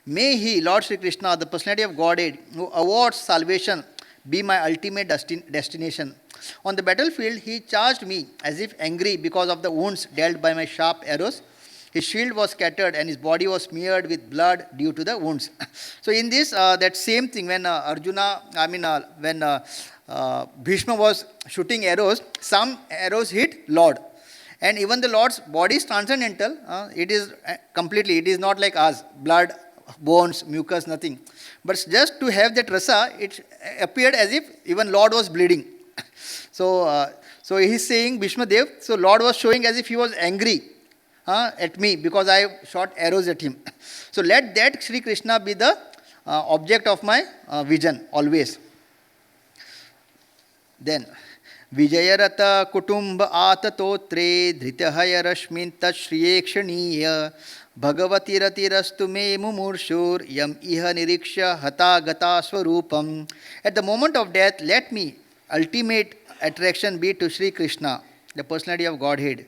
May he, Lord Sri Krishna, the personality of Godhead, who awards salvation, be my ultimate destination. On the battlefield, he charged me as if angry because of the wounds dealt by my sharp arrows. His shield was scattered and his body was smeared with blood due to the wounds. So in this, that same thing, when when Bhishma was shooting arrows, some arrows hit Lord. And even the Lord's body is transcendental. It is completely, it is not like us, blood, bones, mucus, nothing. But just to have that rasa, it appeared as if even Lord was bleeding. So he's saying, Bhishma Dev, so Lord was showing as if he was angry at me because I shot arrows at him. So let that Sri Krishna be the object of my vision always. Then, Vijayarata Kutumba Atatotre Dhritahaya Rashmin Tat Shriyekshaniya Bhagavati Ratirastu Me Mumurshur Yam Iha Niriksha Hata Gata Swarupam. At the moment of death, let me ultimate attraction be to Sri Krishna, the personality of Godhead.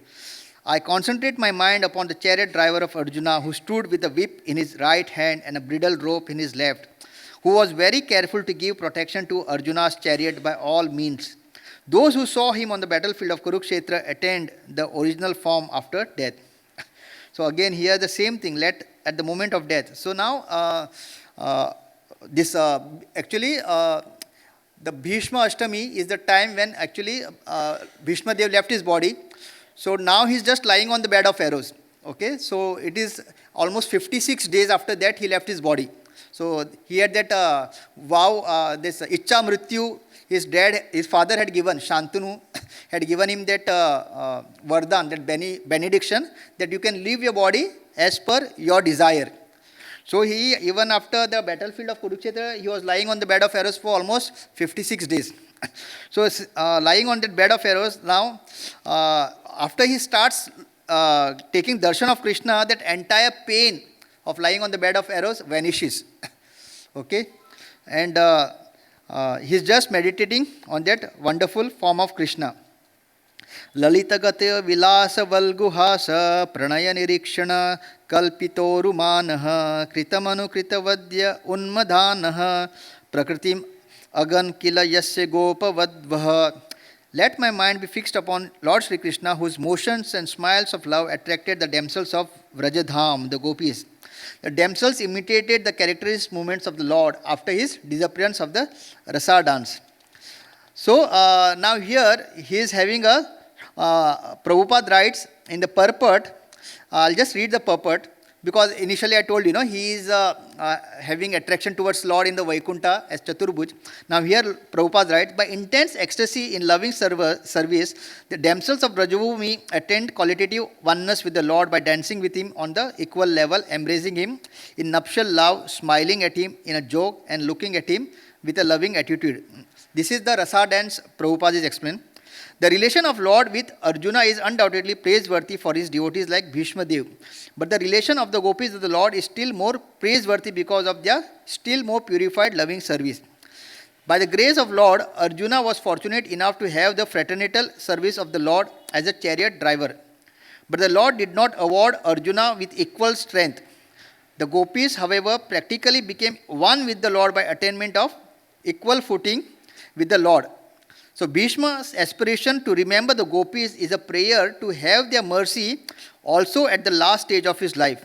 I concentrate my mind upon the chariot driver of Arjuna, who stood with a whip in his right hand and a bridle rope in his left, who was very careful to give protection to Arjuna's chariot by all means. Those who saw him on the battlefield of Kurukshetra attained the original form after death. So again here the same thing, let at the moment of death. So now the Bhishma Ashtami is the time when actually Bhishma Dev left his body. So now he's just lying on the bed of arrows. Okay, so it is almost 56 days after that he left his body. So he had that vow, this Ichcha Mrityu, his father had given, Shantanu had given him that Vardhan, that benediction, that you can leave your body as per your desire. So he, even after the battlefield of Kurukshetra, he was lying on the bed of arrows for almost 56 days. So lying on that bed of arrows, now after he starts taking darshan of Krishna, that entire pain of lying on the bed of arrows vanishes. Okay, and he's just meditating on that wonderful form of Krishna. ललितगते विलासवल्गुहास प्रणयनिरीक्षण कल्पितोरुमानः कृतमनुकृतवद्य उन्मदानः प्रकृतिम् अगन किल यस्य गोपवद्वः. Let my mind be fixed upon Lord Sri Krishna, whose motions and smiles of love attracted the damsels of Vrajadham, the gopis. The damsels imitated the characteristic movements of the Lord after his disappearance of the rasa dance. So now here he is having a Prabhupada writes in the purport. I'll just read the purport, because initially I told he is having attraction towards Lord in the Vaikuntha as Chaturbhuj. Now here Prabhupada writes, by intense ecstasy in loving service, the damsels of Brajabhumi attained qualitative oneness with the Lord by dancing with him on the equal level, embracing him in nuptial love, smiling at him in a joke, and looking at him with a loving attitude. This is the rasa dance Prabhupada is explaining. The relation of Lord with Arjuna is undoubtedly praiseworthy for his devotees like Bhishma Dev. But the relation of the gopis with the Lord is still more praiseworthy because of their still more purified loving service. By the grace of Lord, Arjuna was fortunate enough to have the fraternal service of the Lord as a chariot driver. But the Lord did not award Arjuna with equal strength. The gopis, however, practically became one with the Lord by attainment of equal footing with the Lord. So Bhishma's aspiration to remember the gopis is a prayer to have their mercy also at the last stage of his life.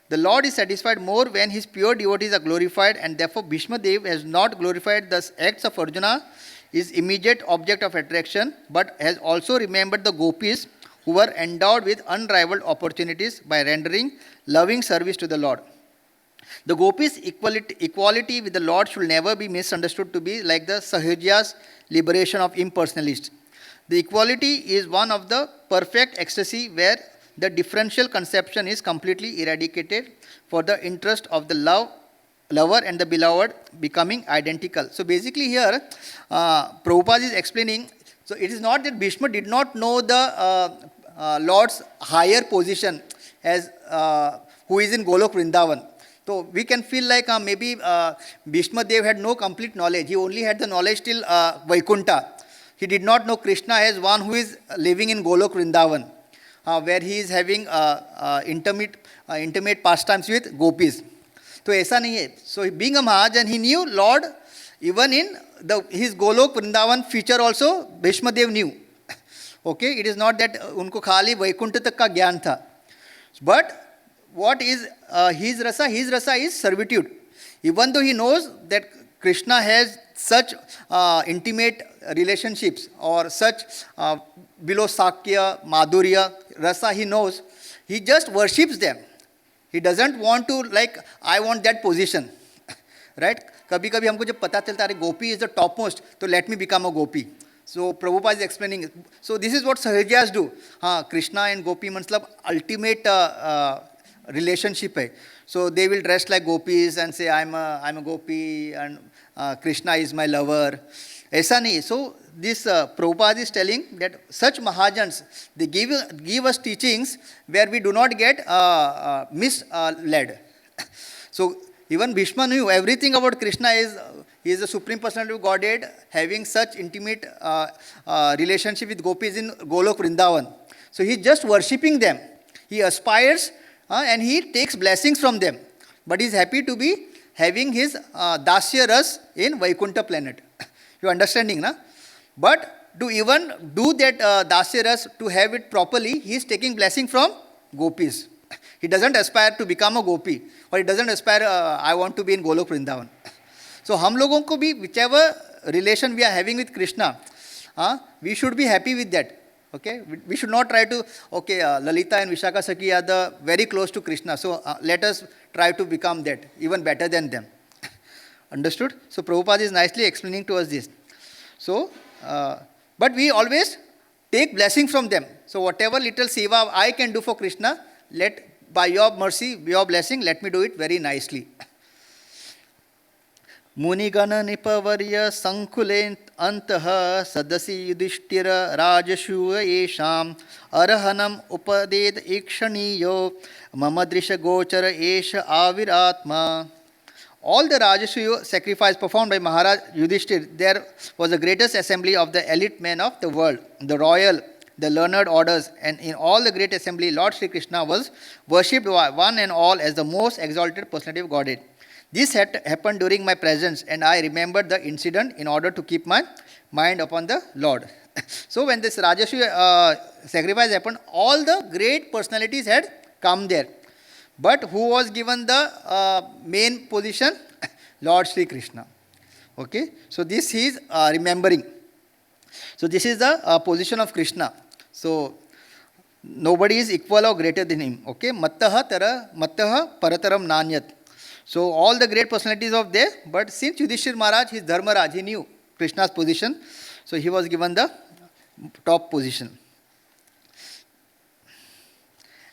The Lord is satisfied more when his pure devotees are glorified, and therefore Bhishma Dev has not glorified the acts of Arjuna, his immediate object of attraction, but has also remembered the gopis who were endowed with unrivaled opportunities by rendering loving service to the Lord. The gopis' equality with the Lord should never be misunderstood to be like the Suhrdha's liberation of impersonalists. The equality is one of the perfect ecstasy where the differential conception is completely eradicated for the interest of the lover and the beloved becoming identical. So basically here, Prabhupada is explaining, so it is not that Bhishma did not know the Lord's higher position as who is in Golok Vrindavan. So we can feel like maybe Bhishma Dev had no complete knowledge. He only had the knowledge till Vaikuntha. He did not know Krishna as one who is living in Golok Vrindavan, where he is having intimate pastimes with gopis. So aisa nahi hai. So being a Mahajan, he knew Lord even in his Golok Vrindavan feature also Bhishma Dev knew. Okay, it is not that unko khali Vaikuntha tak ka gyan tha. But what is his rasa? His rasa is servitude. Even though he knows that Krishna has such intimate relationships or such below Sakya, Madhurya, rasa he knows, he just worships them. He doesn't want to like, I want that position. Right? Kabhi kabhi humko jab pata chalta hai gopi is the topmost, so let me become a gopi. So Prabhupada is explaining. So this is what Suhrdhas do. Krishna and gopi matlab ultimate relationship hai. So they will dress like gopis and say I'm a gopi and Krishna is my lover. Aisa nahi. So this Prabhupada is telling that such Mahajans, they give us teachings where we do not get misled. So even Bhishma knew everything about Krishna he is the Supreme Personality of Godhead having such intimate relationship with gopis in Golok Vrindavan. So he is just worshipping them. He aspires and he takes blessings from them. But he is happy to be having his Dasya Ras in Vaikuntha planet. You are understanding, na? But to even do that Dasya Ras, to have it properly, he is taking blessing from gopis. He doesn't aspire to become a gopi, or he doesn't aspire, I want to be in Golok Vrindavan. So हम लोगों को भी whichever relation we are having with Krishna, we should be happy with that. Okay, we should not try to, Lalita and Vishaka Sakhi are very close to Krishna, so let us try to become that, even better than them. Understood? So Prabhupada is nicely explaining to us this. So, but we always take blessing from them. So whatever little seva I can do for Krishna, by your mercy, your blessing, let me do it very nicely. Munigana nipavarya sankhule antah sadasi yudhishtira rajashuva esham arahanam upaded ikshaniyo mamadrisha gochara esha aviratma. All the Rajasuya sacrifice performed by Maharaj Yudhishthir, there was the greatest assembly of the elite men of the world, the royal the learned orders, and in all the great assembly, Lord Sri Krishna was worshipped by one and all as the most exalted personality of Godhead. This had happened during my presence, and I remembered the incident in order to keep my mind upon the Lord. So when this Rajashri sacrifice happened, all the great personalities had come there. But who was given the main position? Lord Sri Krishna. Okay, so this he is remembering. So this is the position of Krishna. So nobody is equal or greater than him. Okay, mattaha parataram nanyat. So all the great personalities of there, but since Yudhishthir Maharaj, his Dharmaraj, he knew Krishna's position, so he was given the top position.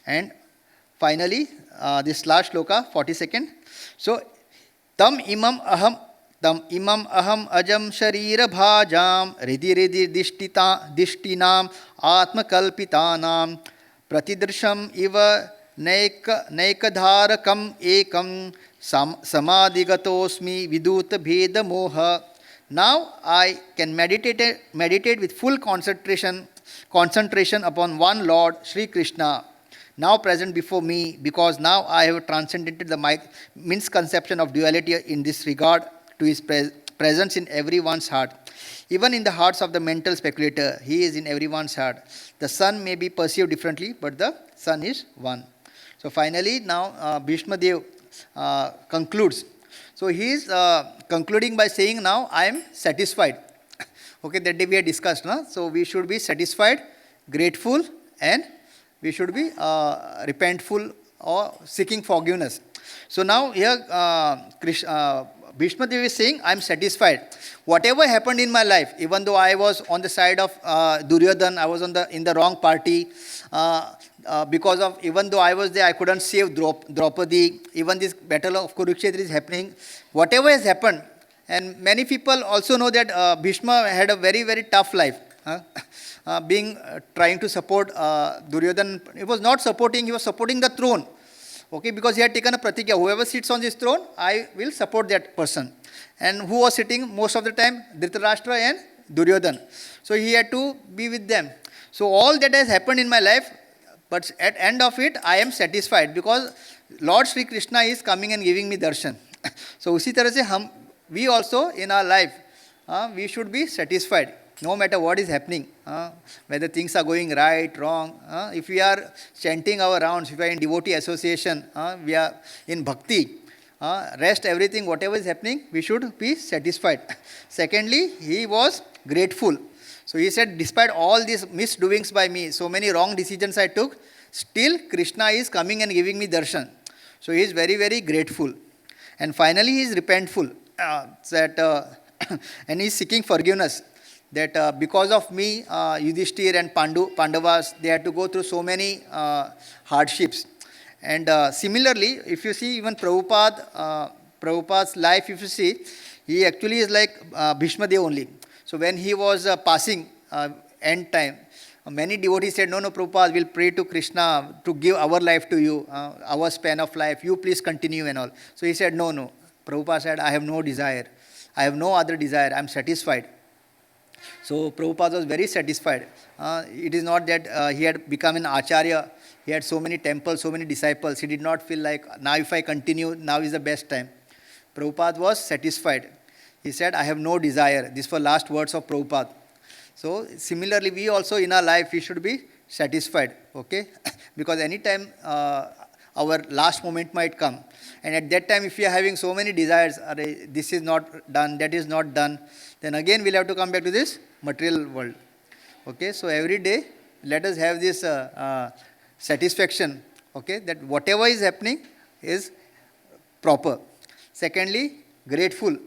And finally, this last shloka, 42nd. So, tam imam aham ajam sharira bhajam ridhi dishtinam atma kalpitanam pratidrsham iva naikadharakam ekam samadhigatosmi viduta bheda moha. Now I can meditate with full concentration upon one Lord, Sri Krishna, now present before me, because now I have transcended the misconception of duality in this regard to his presence in everyone's heart. Even in the hearts of the mental speculator, he is in everyone's heart. The sun may be perceived differently, but the sun is one. So finally, now Bhishma Dev concludes. So he is concluding by saying, now I am satisfied. Okay, that day we had discussed. No? So we should be satisfied, grateful, and we should be repentful or seeking forgiveness. So now here Bhishma Dev is saying, I am satisfied. Whatever happened in my life, even though I was on the side of Duryodhan, I was in the wrong party, because of, even though I was there, I couldn't save Draupadi. Even this battle of Kurukshetra is happening. Whatever has happened, and many people also know that Bhishma had a very, very tough life. Trying to support Duryodhan. He was not supporting, he was supporting the throne. Okay, because he had taken a pratikya. Whoever sits on this throne, I will support that person. And who was sitting most of the time? Dhritarashtra and Duryodhan. So he had to be with them. So all that has happened in my life, but at end of it, I am satisfied because Lord Sri Krishna is coming and giving me darshan. So उसी तरह से we also in our life, we should be satisfied. No matter what is happening, whether things are going right, wrong, if we are chanting our rounds, if we are in devotee association, we are in bhakti, rest everything, whatever is happening, we should be satisfied. Secondly, he was grateful. So he said, despite all these misdoings by me, so many wrong decisions I took, still Krishna is coming and giving me darshan. So he is very, very grateful. And finally, he is repentful, and he is seeking forgiveness. That because of me, Yudhishthir and Pandavas, they had to go through so many hardships. And similarly, if you see even Prabhupada's life, if you see, he actually is like Bhishma Dev only. So when he was passing end time, many devotees said, no, Prabhupada, we'll pray to Krishna to give our life to you, our span of life, you please continue and all. So he said, no. Prabhupada said, I have no desire. I have no other desire. I am satisfied. So Prabhupada was very satisfied. It is not that he had become an acharya. He had so many temples, so many disciples. He did not feel like, now if I continue, now is the best time. Prabhupada was satisfied. He said, I have no desire. These were last words of Prabhupada. So similarly, we also in our life, we should be satisfied. Okay? Because anytime our last moment might come. And at that time, if we are having so many desires, this is not done, that is not done, then again we'll have to come back to this material world. Okay, so every day, let us have this satisfaction, okay, that whatever is happening is proper. Secondly, grateful.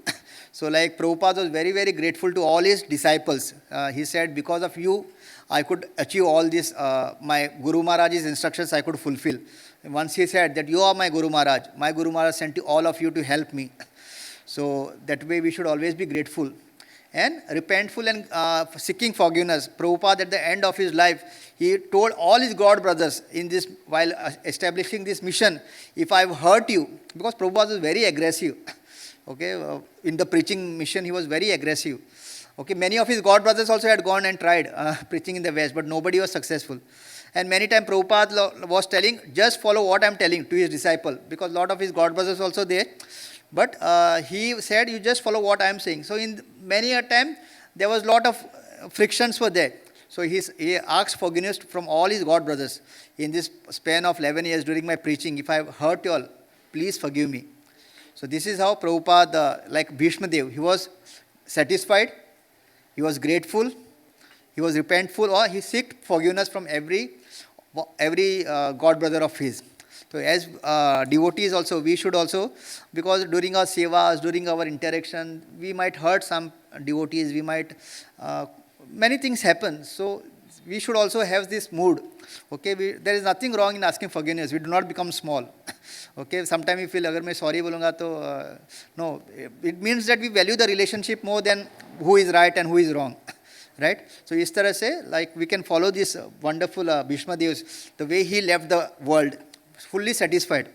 So like Prabhupada was very, very grateful to all his disciples. He said, because of you, I could achieve all this, my Guru Maharaj's instructions I could fulfill. Once he said that you are my Guru Maharaj sent all of you to help me. So that way we should always be grateful. And repentful and seeking forgiveness. Prabhupada at the end of his life, he told all his God brothers in this, while establishing this mission, if I have hurt you, because Prabhupada was very aggressive. Okay, in the preaching mission he was very aggressive. Okay, many of his god brothers also had gone and tried preaching in the West, but nobody was successful. And many times Prabhupada was telling, just follow what I'm telling to his disciple, because a lot of his god brothers also there. But he said, you just follow what I'm saying. So in many a time, there was a lot of frictions were there. So he asked forgiveness from all his god brothers. In this span of 11 years during my preaching, if I have hurt you all, please forgive me. So this is how Prabhupada, like Bhishma Dev, he was satisfied, he was grateful, he was repentful, or he sought forgiveness from every god brother of his. So as devotees also, we should also, because during our sevas, during our interaction, we might hurt some devotees, we might, many things happen. So we should also have this mood. Okay, there is nothing wrong in asking forgiveness. We do not become small. Okay, sometimes we feel, agar मैं sorry बोलूँगा तो, no, it means that we value the relationship more than who is right and who is wrong. Right? So इस तरह से, like we can follow this wonderful Bhishma Dev's, the way he left the world, fully satisfied,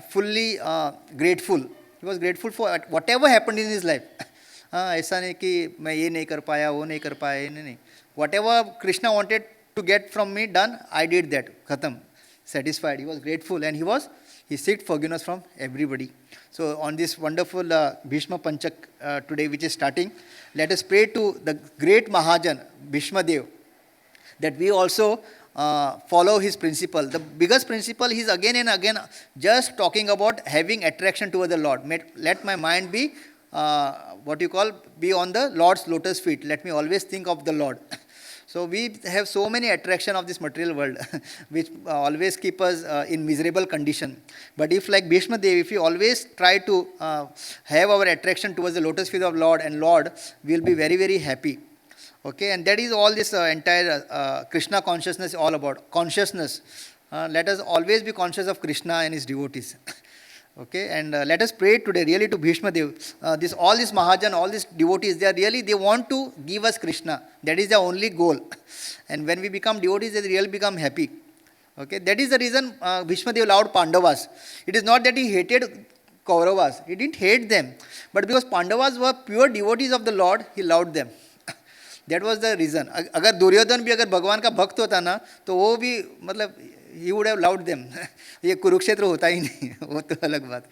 fully grateful. He was grateful for whatever happened in his life. ऐसा नहीं कि मैं ये नहीं कर पाया, वो नहीं कर पाया, नहीं. Whatever Krishna wanted to get from me done, I did that. Khatam. Satisfied. He was grateful, and he sought forgiveness from everybody. So on this wonderful Bhishma Panchak today, which is starting, let us pray to the great Mahajan, Bhishma Dev, that we also follow his principle. The biggest principle is again and again just talking about having attraction toward the Lord. Let my mind be, be on the Lord's lotus feet. Let me always think of the Lord. So we have so many attraction of this material world, which always keep us in miserable condition. But if like Bhishma Dev, if we always try to have our attraction towards the lotus feet of Lord and Lord, we will be very, very happy. Okay, and that is all this entire Krishna consciousness is all about. Consciousness. Let us always be conscious of Krishna and his devotees. Okay, and let us pray today really to Bhishma Dev. All this Mahajan, all these devotees, they want to give us Krishna. That is their only goal. And when we become devotees, they really become happy. Okay, that is the reason Bhishma Dev loved Pandavas. It is not that he hated Kauravas. He didn't hate them. But because Pandavas were pure devotees of the Lord, he loved them. That was the reason. अगर दुर्योधन भी अगर भगवान का भक्त होता ना, तो वो भी मतलब he would have loved them. ये कुरुक्षेत्र होता ही नहीं, वो तो अलग बात.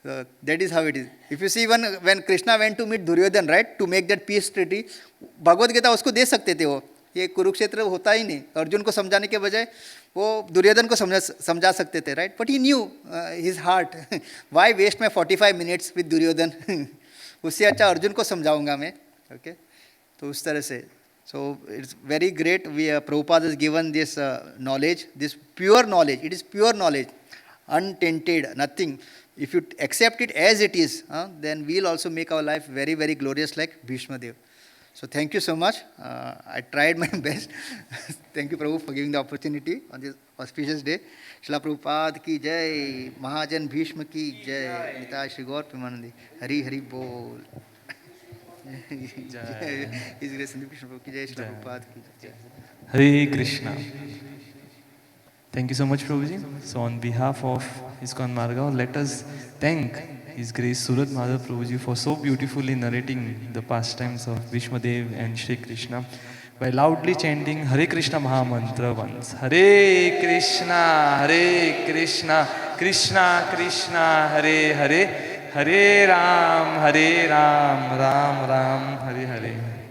So that is how it is. If you see when Krishna went to meet Duryodhan, right, to make that peace treaty, Bhagavad Gita उसको दे सकते थे वो. ये कुरुक्षेत्र होता ही नहीं. अर्जुन को समझाने के बजाय वो दुर्योधन को समझा सकते थे, right? But he knew his heart. Why waste my 45 minutes with Duryodhan? उससे अच्छा अर्जुन को समझाऊंगा मैं. Okay? तो उस तरह से. So it's very great. Prabhupada has given this knowledge, this pure knowledge. It is pure knowledge, untainted, nothing. If you accept it as it is, then we'll also make our life very, very glorious like Bhishma Dev. So thank you so much. I tried my best. Thank you, Prabhu, for giving the opportunity on this auspicious day. Srila Prabhupada ki jai, Mahajan Bhishma ki jai, Nitya Shri Gaur Premanandi, Hari Hari Bol. His Grace and Krishna Prabhu ki jai, Srila Prabhupada ki jai. Hare Krishna. Thank you so much, Prabhuji. So on behalf of ISKCON Margaon, let us thank His Grace Suhrdh Madhava Prabhuji for so beautifully narrating the pastimes of Bhishma Dev and Shri Krishna by loudly chanting Hare Krishna Maha Mantra once. Hare Krishna, Krishna Krishna, Hare Hare, Hare Ram, Ram Ram, Hare Hare.